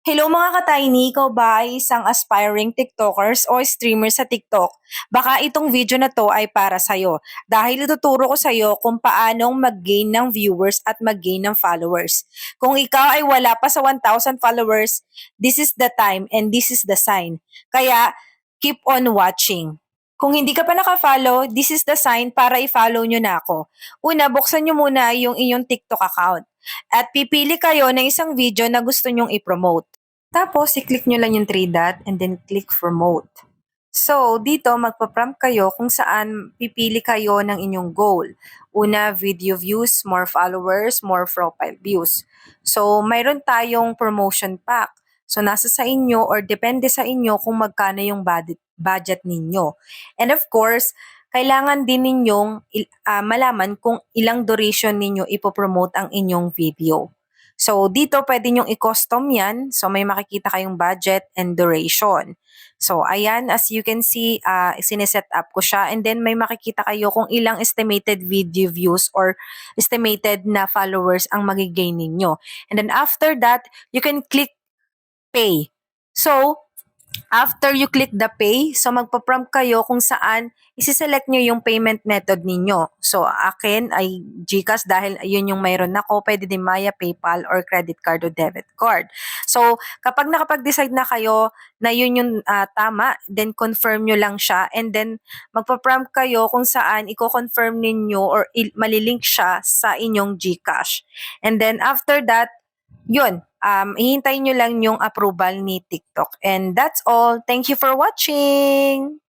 Hello mga ka-tiny, ikaw ba ay isang aspiring TikTokers o streamer sa TikTok? Baka itong video na to ay para sa'yo dahil ituturo ko sa'yo kung paanong mag-gain ng viewers at mag-gain ng followers. Kung ikaw ay wala pa sa 1,000 followers, this is the time and this is the sign. Kaya, keep on watching. Kung hindi ka pa naka-follow, this is the sign para i-follow nyo na ako. Una, buksan nyo muna yung inyong TikTok account at pipili kayo ng isang video na gusto nyong i-promote. Tapos, i-click nyo lang yung three dot and then click promote. So, dito magpa-prompt kayo kung saan pipili kayo ng inyong goal. Una, video views, more followers, more profile views. So, mayroon tayong promotion pack. So, nasa sa inyo or depende sa inyo kung magkano yung budget ninyo. And of course, kailangan din ninyong malaman kung ilang duration ninyo ipopromote ang inyong video. So, dito pwede nyong i-custom yan. So, may makikita kayong budget and duration. So, ayan, as you can see, sineset up ko siya. And then, may makikita kayo kung ilang estimated video views or estimated na followers ang magigain ninyo. And then, after that, you can click pay. So, after you click the pay, so magpa-prompt kayo kung saan isi-select nyo yung payment method ninyo. So, akin ay GCash dahil yun yung mayroon ako. Pwede din Maya, PayPal, or credit card o debit card. So, kapag nakapag-decide na kayo na yun yung tama, then confirm nyo lang siya. And then, magpa-prompt kayo kung saan i-confirm ninyo or malilink siya sa inyong GCash. And then, after that, yun, hihintayin nyo lang yung approval ni TikTok. And that's all. Thank you for watching!